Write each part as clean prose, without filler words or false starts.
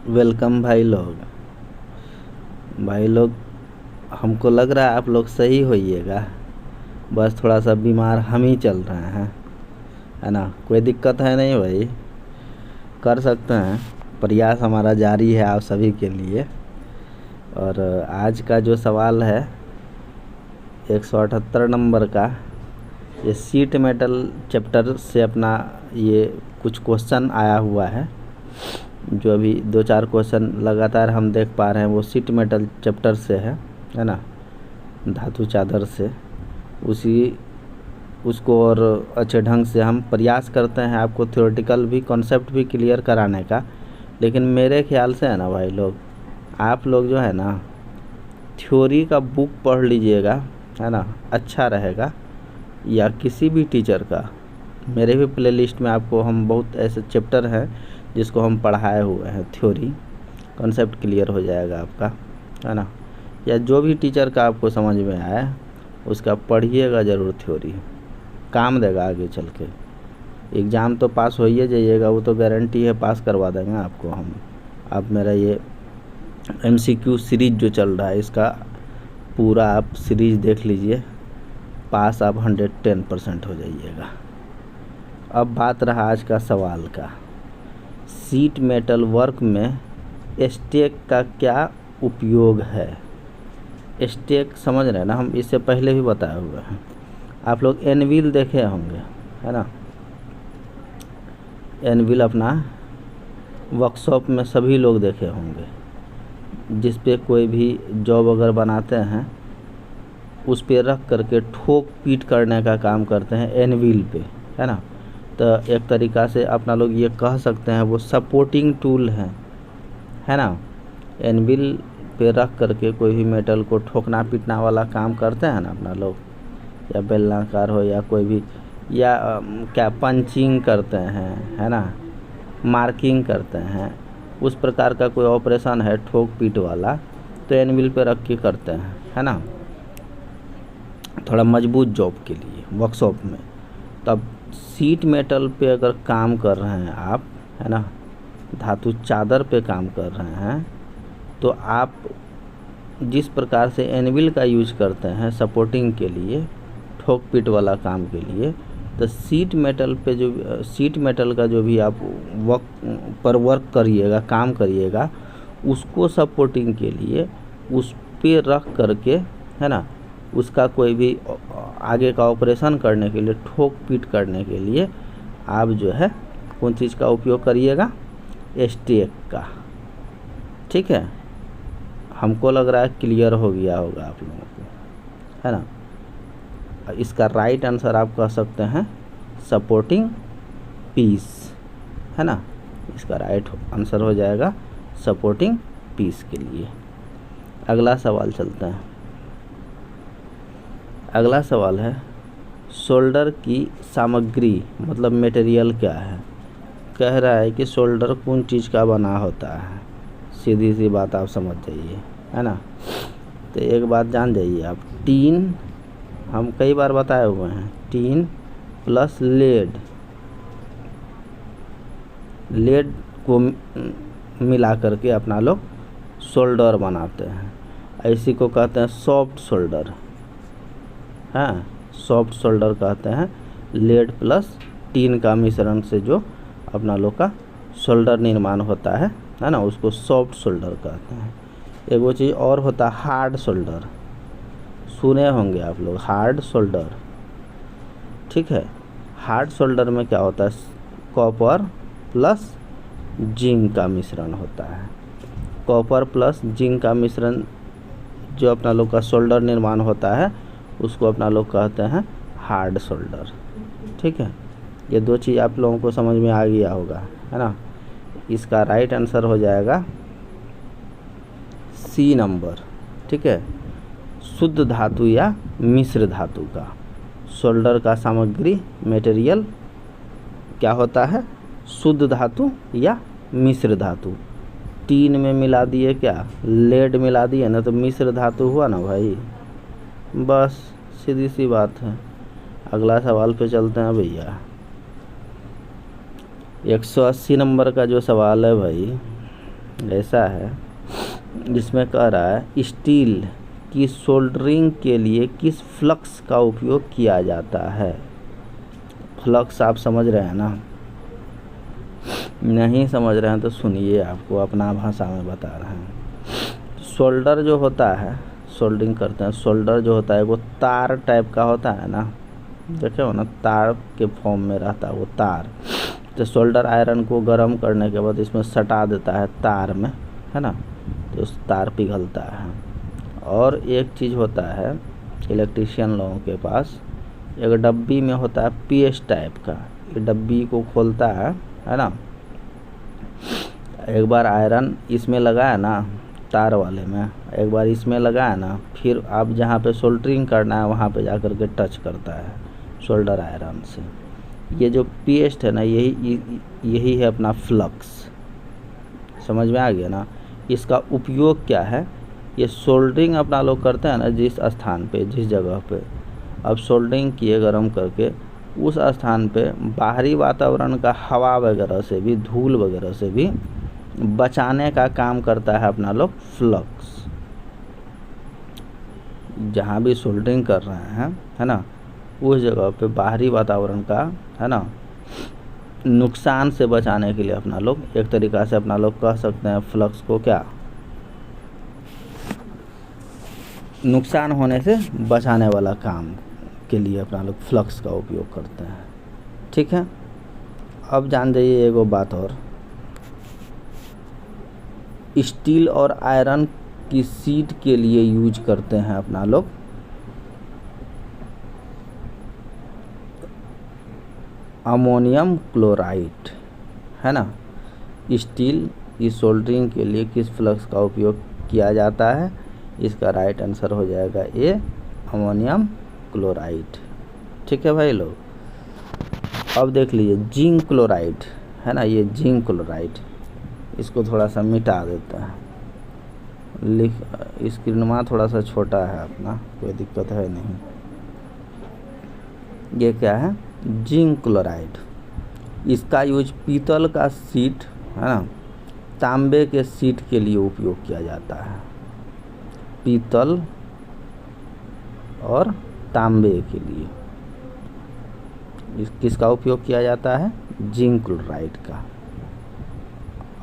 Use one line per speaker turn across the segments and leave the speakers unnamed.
Welcome भाई लोग। हमको लग रहा है आप लोग सही होइएगा, बस थोड़ा सा बीमार हम ही चल रहे हैं, है ना। कोई दिक्कत है नहीं भाई, कर सकते हैं। प्रयास हमारा जारी है आप सभी के लिए। और आज का जो सवाल है 178 नंबर का, ये सीट मेटल चैप्टर से अपना ये कुछ क्वेश्चन आया हुआ है। जो अभी 2-4 क्वेश्चन लगातार हम देख पा रहे हैं वो सीट मेटल चैप्टर से है ना, धातु चादर से। उसको और अच्छे ढंग से हम प्रयास करते हैं आपको थ्योरेटिकल भी कॉन्सेप्ट भी क्लियर कराने का। लेकिन मेरे ख्याल से है ना भाई लोग, आप लोग जो है ना थ्योरी का बुक पढ़ लीजिएगा, है ना, अच्छा रहेगा। या किसी भी टीचर का, मेरे भी प्लेलिस्ट में आपको हम बहुत ऐसे चैप्टर हैं जिसको हम पढ़ाए हुए हैं, थ्योरी कॉन्सेप्ट क्लियर हो जाएगा आपका, है ना। या जो भी टीचर का आपको समझ में आए उसका पढ़िएगा ज़रूर, थ्योरी काम देगा आगे चल के। एग्ज़ाम तो पास हो ही जाइएगा, वो तो गारंटी है, पास करवा देंगे आपको हम। आप मेरा ये MCQ सीरीज जो चल रहा है इसका पूरा आप सीरीज देख लीजिए, पास आप 110% हो जाइएगा। अब बात रहा आज का सवाल का, सीट मेटल वर्क में स्टेक का क्या उपयोग है। स्टेक समझ रहे हैं ना, हम इससे पहले भी बताए हुए हैं। आप लोग एनविल देखे होंगे, है ना। एनविल अपना वर्कशॉप में सभी लोग देखे होंगे, जिस पे कोई भी जॉब अगर बनाते हैं उस पे रख करके ठोक पीट करने का काम करते हैं एनविल पे, है ना। तो एक तरीक़ा से अपना लोग ये कह सकते हैं वो सपोर्टिंग टूल है ना। एनविल पे रख करके कोई भी मेटल को ठोकना पीटना वाला काम करते हैं ना अपना लोग, या बेलनाकार हो या कोई भी, या क्या पंचिंग करते हैं, है ना, मार्किंग करते हैं, उस प्रकार का कोई ऑपरेशन है ठोक पीट वाला, तो एनविल पे रख के करते हैं, है ना, थोड़ा मजबूत जॉब के लिए वर्कशॉप में। तब सीट मेटल पे अगर काम कर रहे हैं आप, है ना, धातु चादर पे काम कर रहे हैं, तो आप जिस प्रकार से एनविल का यूज करते हैं सपोर्टिंग के लिए, ठोक पीट वाला काम के लिए, तो सीट मेटल पे जो सीट मेटल का जो भी आप वर्क करिएगा, काम करिएगा, उसको सपोर्टिंग के लिए उस पे रख करके, है ना, उसका कोई भी आगे का ऑपरेशन करने के लिए, ठोक पीट करने के लिए आप जो है कौन चीज़ का उपयोग करिएगा, स्टेक का। ठीक है, हमको लग रहा है क्लियर हो गया होगा आप लोगों को, है ना। इसका राइट आंसर आप कह सकते हैं सपोर्टिंग पीस, है ना। इसका राइट आंसर हो जाएगा सपोर्टिंग पीस के लिए। अगला सवाल चलते हैं। अगला सवाल है शोल्डर की सामग्री मतलब मटेरियल क्या है। कह रहा है कि शोल्डर कौन चीज़ का बना होता है। सीधी सी बात आप समझ जाइए, है ना। तो एक बात जान जाइए आप, टीन, हम कई बार बताए हुए हैं, टीन प्लस लेड को मिला करके अपना लोग शोल्डर बनाते हैं। इसी को कहते हैं सॉफ्ट शोल्डर, हाँ, सॉफ्ट शोल्डर कहते हैं। लेड प्लस टीन का मिश्रण से जो अपना लोग का शोल्डर निर्माण होता है ना, उसको सॉफ्ट शोल्डर कहते हैं। एक वो चीज़ और होता है हार्ड शोल्डर, सुने होंगे आप लोग, हार्ड शोल्डर। ठीक है, हार्ड शोल्डर में क्या होता है, कॉपर प्लस जिंक का मिश्रण होता है। कॉपर प्लस जिंक का मिश्रण जो अपना लोग का शोल्डर निर्माण होता है उसको अपना लोग कहते हैं हार्ड शोल्डर। ठीक है, ये दो चीज़ आप लोगों को समझ में आ गया होगा, है ना। इसका राइट आंसर हो जाएगा C नंबर। ठीक है, शुद्ध धातु या मिश्र धातु का शोल्डर का सामग्री मटेरियल क्या होता है, शुद्ध धातु या मिश्र धातु। टीन में मिला दिए क्या, लेड मिला दिए ना, तो मिश्र धातु हुआ ना भाई, बस सीधी सी बात है। अगला सवाल पे चलते हैं भैया। 180 नंबर का जो सवाल है भाई, ऐसा है जिसमें कह रहा है स्टील की सोल्डरिंग के लिए किस फ्लक्स का उपयोग किया जाता है। फ्लक्स आप समझ रहे हैं ना? नहीं समझ रहे हैं तो सुनिए, आपको अपना भाषा में बता रहे हैं। सोल्डर जो होता है, सोल्डरिंग करते हैं, सोल्डर जो होता है वो तार टाइप का होता है ना, देखे हो ना, तार के फॉर्म में रहता है वो तार। तो सोल्डर आयरन को गर्म करने के बाद इसमें सटा देता है तार में, है ना, तो उस तार पिघलता है। और एक चीज़ होता है इलेक्ट्रीशियन लोगों के पास, एक डब्बी में होता है पेस्ट टाइप का, ये डब्बी को खोलता है ना, एक बार आयरन इसमें लगा है ना, तार वाले में एक बार इसमें लगा है ना, फिर आप जहाँ पे सोल्डरिंग करना है वहाँ पे जाकर के टच करता है सोल्डर आयरन से। ये जो पेस्ट है ना, यही है अपना फ्लक्स। समझ में आ गया ना? इसका उपयोग क्या है, ये सोल्डरिंग अपना लोग करते हैं ना जिस स्थान पे, जिस जगह पे अब सोल्डरिंग किए गर्म करके, उस स्थान पे बाहरी वातावरण का हवा वगैरह से भी, धूल वगैरह से भी बचाने का काम करता है अपना लोग फ्लक्स। जहाँ भी सोल्डरिंग कर रहे हैं, है ना, उस जगह पे बाहरी वातावरण का, है ना, नुकसान से बचाने के लिए अपना लोग एक तरीक़ा से अपना लोग कह सकते हैं फ्लक्स को क्या, नुकसान होने से बचाने वाला काम के लिए अपना लोग फ्लक्स का उपयोग करते हैं। ठीक है, अब जान जाइए एगो बात और, स्टील और आयरन की शीट के लिए यूज करते हैं अपना लोग अमोनियम क्लोराइड, है ना। स्टील की सोल्डरिंग के लिए किस फ्लक्स का उपयोग किया जाता है? इसका राइट आंसर हो जाएगा ए, अमोनियम क्लोराइड। ठीक है भाई लोग, अब देख लीजिए जिंक क्लोराइड, है ना, ये जिंक क्लोराइड, इसको थोड़ा सा मिटा देता है, स्क्रीनमा थोड़ा सा छोटा है अपना, कोई दिक्कत है नहीं। ये क्या है? Zinc chloride. इसका यूज पीतल का शीट, है ना, तांबे के शीट के लिए उपयोग किया जाता है। पीतल और तांबे के लिए किसका उपयोग किया जाता है? जिंक क्लोराइड का।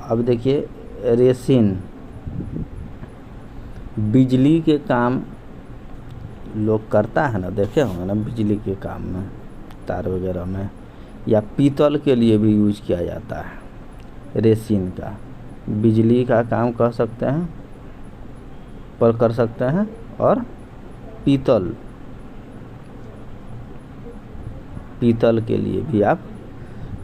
अब देखिए रेसिन, बिजली के काम लोग करता है ना, देखे होंगे ना, बिजली के काम में, तार वगैरह में, या पीतल के लिए भी यूज किया जाता है रेसिन का। बिजली का काम कर सकते हैं, पर कर सकते हैं, और पीतल के लिए भी आप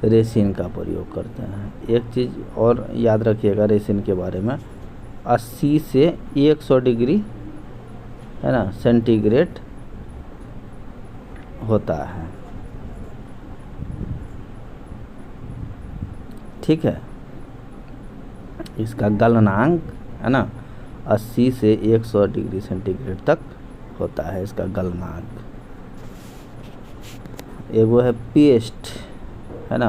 रेसिन का प्रयोग करते हैं। एक चीज़ और याद रखिएगा रेसिन के बारे में, 80 से 100 डिग्री, है ना, सेंटीग्रेड होता है। ठीक है, इसका गलनांक, है ना, 80 से 100 डिग्री सेंटीग्रेड तक होता है इसका गलनांक। एगो है पेस्ट, है ना,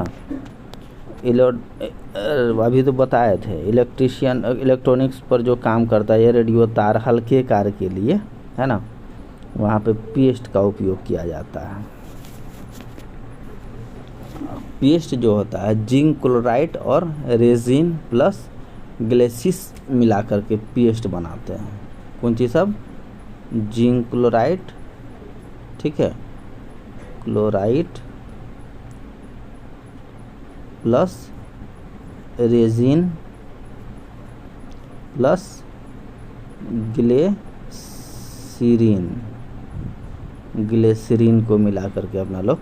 अभी तो बताए थे, इलेक्ट्रीशियन इलेक्ट्रॉनिक्स पर जो काम करता है, ये रेडियो तार हल्के कार के लिए, है ना, वहाँ पे पेस्ट का उपयोग किया जाता है। पेस्ट जो होता है जिंक क्लोराइड और रेजिन प्लस ग्लेसिस मिला करके पेस्ट बनाते हैं। कौन चीज़ सब? जिंक क्लोराइड, ठीक है, chloride plus resin plus glycerine को मिला करके अपना लोग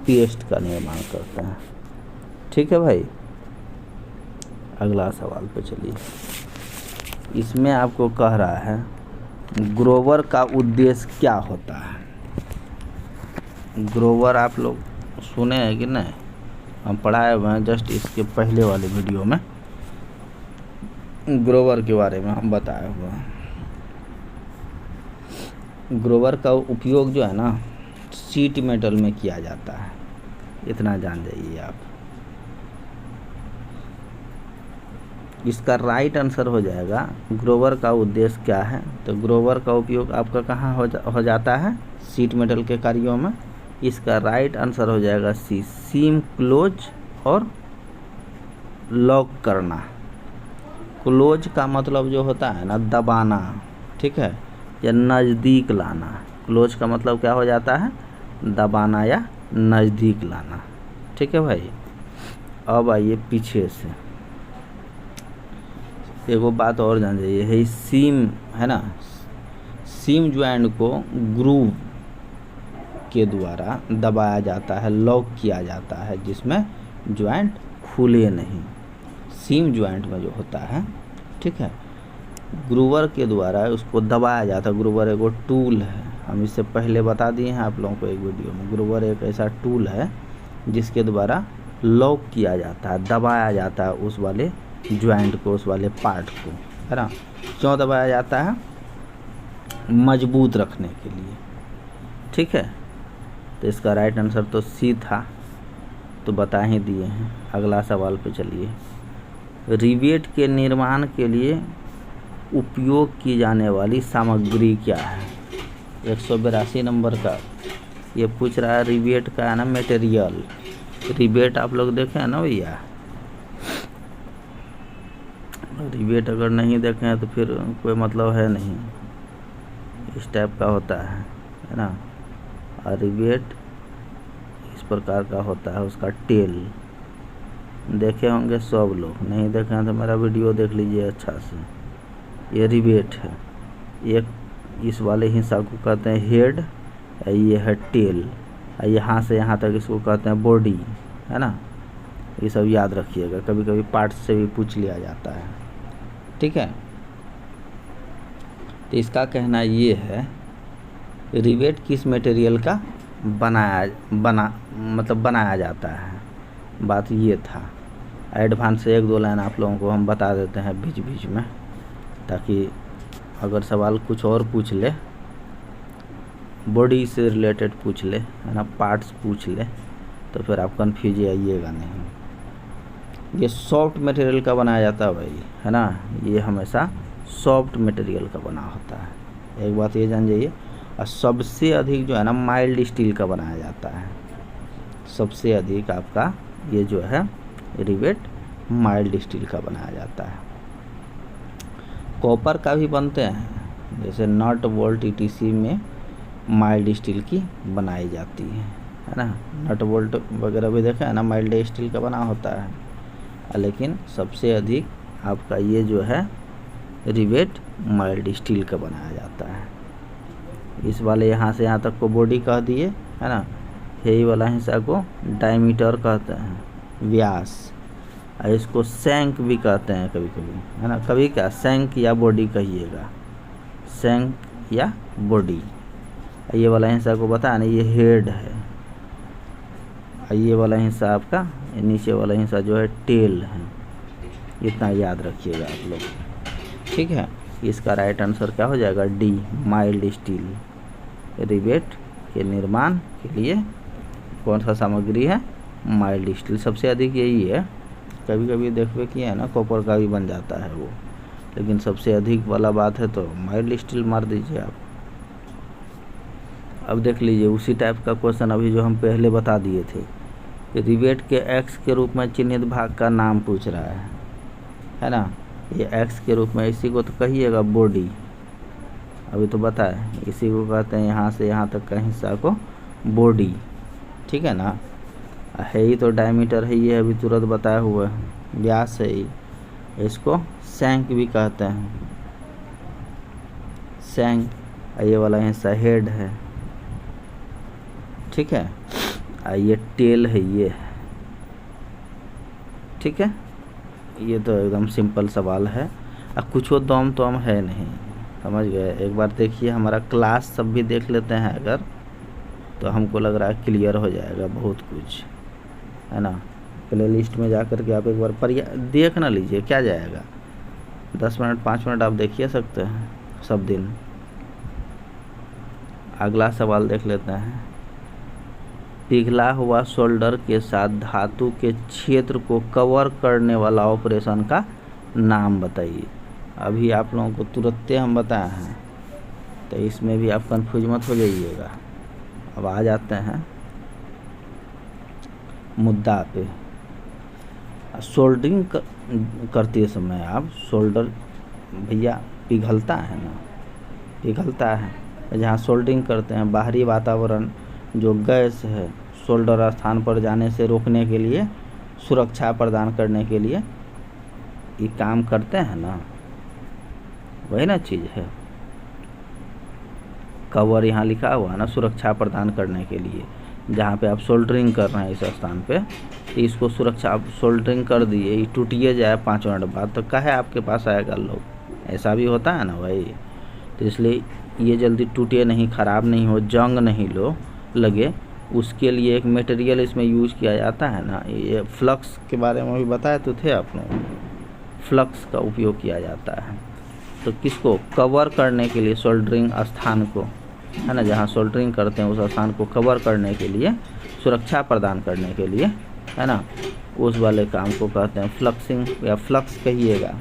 पेस्ट का निर्माण करते हैं। ठीक है भाई, अगला सवाल पे चलिए। इसमें आपको कह रहा है ग्रोवर का उद्देश्य क्या होता है। ग्रोवर आप लोग सुने हैं कि नहीं? हम पढ़ाए हुए हैं जस्ट इसके पहले वाले वीडियो में, ग्रोवर के बारे में हम बताए हुए हैं। ग्रोवर का उपयोग जो है ना, शीट मेटल में किया जाता है, इतना जान जाइए आप। इसका राइट आंसर हो जाएगा ग्रोवर का उद्देश्य क्या है। तो ग्रोवर का उपयोग आपका कहाँ हो जाता है, शीट मेटल के कार्यों में। इसका राइट आंसर हो जाएगा सी, सीम क्लोज और लॉक करना। क्लोज का मतलब जो होता है ना, दबाना, ठीक है, या नज़दीक लाना। क्लोज का मतलब क्या हो जाता है, दबाना या नज़दीक लाना, ठीक है भाई। अब आइए पीछे से, एगो बात और जान जाइए, है सीम है ना, सीम ज्वाइंट को ग्रूव के द्वारा दबाया जाता है, लॉक किया जाता है, जिसमें ज्वाइंट खुले नहीं। सीम ज्वाइंट में जो होता है, ठीक है, ग्रूवर के द्वारा उसको दबाया जाता है। ग्रूवर एगो टूल है, हम इससे पहले बता दिए हैं आप लोगों को एक वीडियो में। ग्रूवर एक ऐसा टूल है जिसके द्वारा लॉक किया जाता है, दबाया जाता है उस वाले ज्वाइंट को, उस वाले पार्ट को, है ना। क्यों दबाया जाता है, मजबूत रखने के लिए, ठीक है। तो इसका राइट आंसर तो सी था, तो बता ही दिए हैं। अगला सवाल पे चलिए। रिवेट के निर्माण के लिए उपयोग की जाने वाली सामग्री क्या है। 182 नंबर का ये पूछ रहा है, रिवेट का है ना मटेरियल। रिवेट आप लोग देखे हैं ना भैया, रिवेट अगर नहीं देखे हैं तो फिर कोई मतलब है नहीं, इस टाइप का होता है ना। और रिवेट इस प्रकार का होता है, उसका टेल देखे होंगे सब लोग, नहीं देखे हैं तो मेरा वीडियो देख लीजिए अच्छा से। ये रिवेट है, एक इस वाले हिस्सा को कहते हैं हेड, ये है टेल, यहाँ से यहाँ तक इसको कहते हैं बॉडी, है ना। ये सब याद रखिएगा, कभी कभी पार्ट्स से भी पूछ लिया जाता है, ठीक है। तो इसका कहना ये है, रिवेट किस मटेरियल का बनाया जाता है, बात ये था। एडवांस से 1-2 लाइन आप लोगों को हम बता देते हैं बीच बीच में, ताकि अगर सवाल कुछ और पूछ ले, बॉडी से रिलेटेड पूछ ले, है ना, पार्ट्स पूछ ले, तो फिर आप कन्फ्यूज आइएगा नहीं। ये सॉफ्ट मटेरियल का बनाया जाता है भाई, है ना, ये हमेशा सॉफ्ट मटेरियल का बना होता है, एक बात ये जान जाइए। और सबसे अधिक जो है ना माइल्ड स्टील का बनाया जाता है, सबसे अधिक आपका ये जो है रिवेट माइल्ड स्टील का बनाया जाता है। कॉपर का भी बनते हैं, जैसे नट बोल्ट ईटीसी में माइल्ड स्टील की बनाई जाती है ना। नट बोल्ट वगैरह भी देखा है ना, माइल्ड स्टील का बना होता है, लेकिन सबसे अधिक आपका ये जो है रिवेट माइल्ड स्टील का बनाया जाता है। इस वाले यहाँ से यहाँ तक को बॉडी कह दिए, है ना। यही वाला हिस्सा को डायमीटर कहते हैं, व्यास। इसको सैंक भी कहते हैं कभी कभी, है ना। कभी क्या सैंक या बॉडी कहिएगा, सैंक या बॉडी। ये वाला हिस्सा को बताया ना, ये हेड है। ये वाला हिस्सा आपका, नीचे वाला हिस्सा जो है टेल है। इतना याद रखिएगा आप लोग, ठीक है। इसका राइट आंसर क्या हो जाएगा, डी, माइल्ड स्टील। रिवेट के निर्माण के लिए कौन सा सामग्री है, माइल्ड स्टील। सबसे अधिक यही है, कभी कभी देखिए कि है ना कॉपर का भी बन जाता है वो, लेकिन सबसे अधिक वाला बात है तो माइल्ड स्टील मार दीजिए आप। अब देख लीजिए उसी टाइप का क्वेश्चन अभी जो हम पहले बता दिए थे। रिवेट के एक्स के रूप में चिन्हित भाग का नाम पूछ रहा है ना। ये एक्स के रूप में, इसी को तो कहिएगा बॉडी, अभी तो बताए, इसी को कहते हैं यहाँ से यहाँ तक का हिस्सा को बॉडी, ठीक है ना। है ही तो डायमीटर है, ये अभी तुरंत बताया हुआ है, व्यास है ही। इसको सैंक भी कहते हैं, सैंक। ये वाला हिस्सा हेड है, ठीक है। ये टेल है, ये, ठीक है। ये तो एकदम सिंपल सवाल है, अब कुछ दम तो हम है नहीं, समझ गए। एक बार देखिए हमारा क्लास सब भी देख लेते हैं अगर, तो हमको लग रहा है क्लियर हो जाएगा बहुत कुछ, है ना। प्ले लिस्ट में जा कर के आप एक बार देख ना लीजिए, क्या जाएगा, 10 मिनट 5 मिनट आप देखिए सकते हैं सब दिन। अगला सवाल देख लेते हैं। पिघला हुआ सोल्डर के साथ धातु के क्षेत्र को कवर करने वाला ऑपरेशन का नाम बताइए। अभी आप लोगों को तुरंत हम बताए हैं, तो इसमें भी आप कंफ्यूज मत हो जाइएगा। अब आ जाते हैं मुद्दा पे। सोल्डरिंग करते समय आप सोल्डर भैया पिघलता है ना, पिघलता है। जहाँ सोल्डरिंग करते हैं बाहरी वातावरण जो गैस है सोल्डर स्थान पर जाने से रोकने के लिए, सुरक्षा प्रदान करने के लिए ये काम करते हैं ना, वही ना चीज़ है। कवर यहाँ लिखा हुआ है ना, सुरक्षा प्रदान करने के लिए। जहाँ पे आप सोल्डरिंग कर रहे हैं इस स्थान पे, तो इसको सुरक्षा आप सोल्डरिंग कर दिए, ये टूटिए जाए 5 मिनट बाद, तो काहे आपके पास आएगा लोग? ऐसा भी होता है ना भाई। तो इसलिए ये जल्दी टूटे नहीं, ख़राब नहीं हो, जंग नहीं लगे, उसके लिए एक मटेरियल इसमें यूज़ किया जाता है ना। ये फ्लक्स के बारे में भी बताए तो थे आप लोग, फ्लक्स का उपयोग किया जाता है। तो किसको कवर करने के लिए, सोल्डरिंग स्थान को, है ना, जहाँ सोल्डरिंग करते हैं उस स्थान को कवर करने के लिए, सुरक्षा प्रदान करने के लिए, है ना, उस वाले काम को कहते हैं फ्लक्सिंग या फ्लक्स कहिएगा।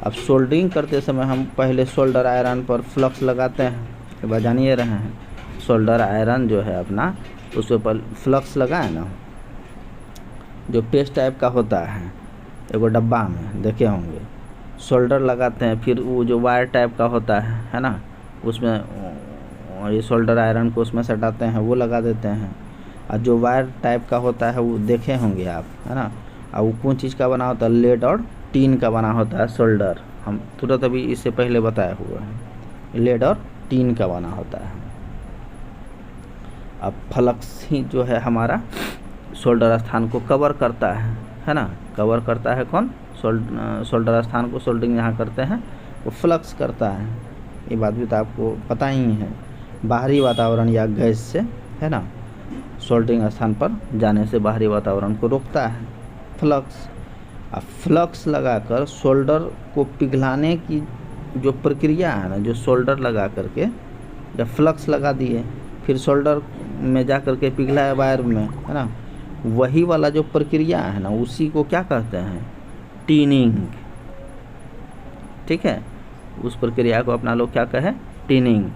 अब सोल्डरिंग करते समय हम पहले सोल्डर आयरन पर फ्लक्स लगाते हैं, ये बात जानिए रहे हैं। सोल्डर आयरन जो है अपना, उस पर फ्लक्स लगाए ना, जो पेस्ट टाइप का होता है, एगो डब्बा में देखे होंगे, सोल्डर लगाते हैं। फिर वो जो वायर टाइप का होता है ना, उसमें ये सोल्डर आयरन को उसमें सटाते हैं, वो लगा देते हैं। और जो वायर टाइप का होता है वो देखे होंगे आप, है ना। और वो कौन चीज़ का बना होता है? लेड और टीन का बना होता है सोल्डर। हम तुरंत अभी इससे पहले बताया हुआ है, लेड और टीन का बना होता है। अब फ्लक्स ही जो है हमारा सोल्डर स्थान को कवर करता है ना। कवर करता है कौन? सोल्डर स्थान को सोल्डरिंग जहाँ करते हैं वो फ्लक्स करता है। ये बात भी तो आपको पता ही है। बाहरी वातावरण या गैस से, है ना, सोल्डरिंग स्थान पर जाने से बाहरी वातावरण को रोकता है फ्लक्स। अब फ्लक्स लगाकर सोल्डर को पिघलाने की जो प्रक्रिया है ना, जो सोल्डर लगा करके जब फ्लक्स लगा दिए, फिर सोल्डर में जा कर के पिघला है वायर में, है ना, वही वाला जो प्रक्रिया है ना, उसी को क्या कहते हैं? टीनिंग। ठीक है, उस प्रक्रिया को अपना लोग क्या कहे? टीनिंग।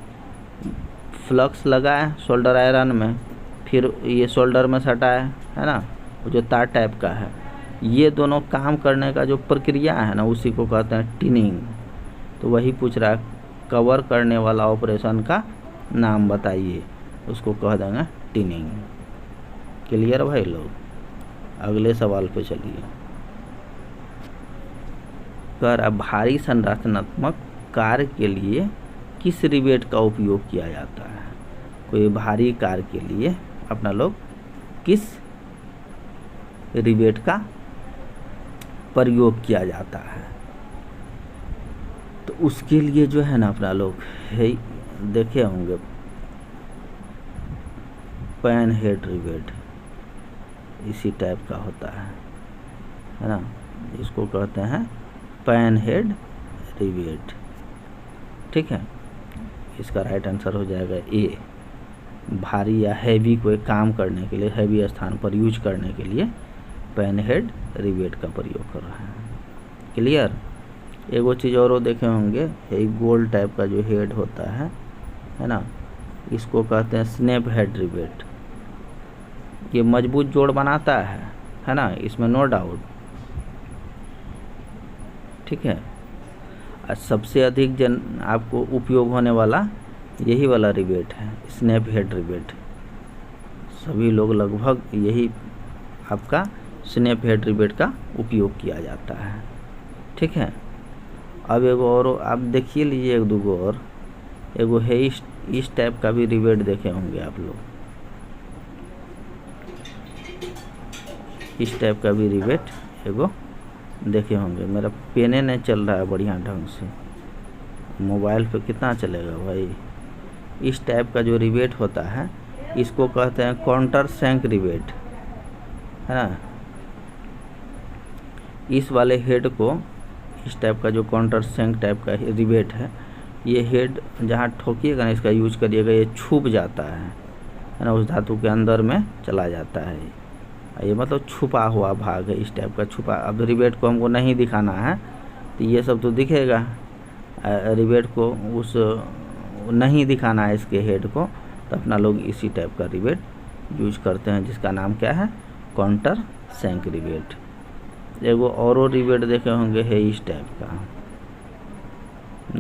फ्लक्स लगाए सोल्डर आयरन में, फिर ये सोल्डर में सटा है ना, वो जो तार टाइप का है, ये दोनों काम करने का जो प्रक्रिया है ना, उसी को कहते हैं टीनिंग। तो वही पूछ रहा है, कवर करने वाला ऑपरेशन का नाम बताइए, उसको कह देंगे टीनिंग। क्लियर भाई लोग? अगले सवाल पे चलिए। कर भारी संरचनात्मक कार्य के लिए किस रिवेट का उपयोग किया जाता है? कोई भारी कार्य के लिए अपना लोग किस रिवेट का प्रयोग किया जाता है? तो उसके लिए जो है ना अपना लोग है देखे होंगे, पैन हेड रिवेट इसी टाइप का होता है ना, इसको कहते हैं पैन हेड रिवेट। ठीक है, इसका राइट आंसर हो जाएगा ए। भारी या हैवी कोई काम करने के लिए, हैवी स्थान पर यूज करने के लिए पैन हेड रिवेट का प्रयोग कर रहे हैं। क्लियर? एगो चीज़ और देखे होंगे, ये गोल टाइप का जो हेड होता है ना, इसको कहते हैं स्नैप हेड रिवेट। ये मजबूत जोड़ बनाता है ना, इसमें नो डाउट। ठीक है, सबसे अधिक आपको उपयोग होने वाला यही वाला रिवेट है, स्नैप हेड रिवेट। सभी लोग लगभग यही आपका स्नैप हेड रिवेट का उपयोग किया जाता है। ठीक है, अब एगो और आप देखिए लीजिए, एक दो और एगो है इस टाइप का भी रिवेट देखे होंगे आप लोग। इस टाइप का भी रिवेट एगो देखे होंगे। मेरा पेने नहीं चल रहा है बढ़िया ढंग से, मोबाइल पे कितना चलेगा भाई। इस टाइप का जो रिवेट होता है इसको कहते हैं काउंटर सैंक रिवेट, है ना। इस वाले हेड को, इस टाइप का जो काउंटर सैंक टाइप का रिवेट है, ये हेड जहाँ ठोकिएगा ना, इसका यूज करिएगा, ये छुप जाता है ना, उस धातु के अंदर में चला जाता है। ये मतलब छुपा हुआ भाग है, इस टाइप का छुपा। अब रिवेट को हमको नहीं दिखाना है, तो ये सब तो दिखेगा। रिवेट को उस नहीं दिखाना है इसके हेड को, तो अपना लोग इसी टाइप का रिवेट यूज करते हैं, जिसका नाम क्या है, काउंटर सैंक रिवेट। एगो और रिवेट देखे होंगे है इस टाइप का,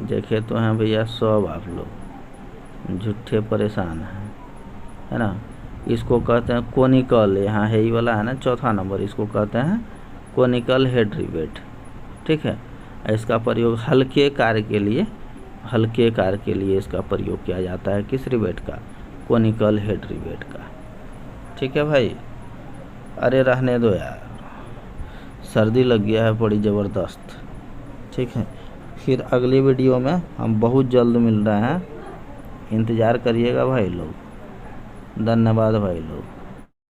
देखे तो हैं भैया सब आप लोग झूठे परेशान हैं, है ना। इसको कहते हैं कोनिकल, यहाँ है ही वाला है ना चौथा नंबर, इसको कहते हैं कोनिकल हेड रिवेट। ठीक है, इसका प्रयोग हल्के कार्य के लिए इसका प्रयोग किया जाता है, किस रिवेट का, कोनिकल हेड रिवेट का। ठीक है भाई, अरे रहने दो यार, सर्दी लग गया है बड़ी ज़बरदस्त। ठीक है, फिर अगली वीडियो में हम बहुत जल्द मिल रहे हैं, इंतज़ार करिएगा भाई लोग। धन्यवाद भाई लोग।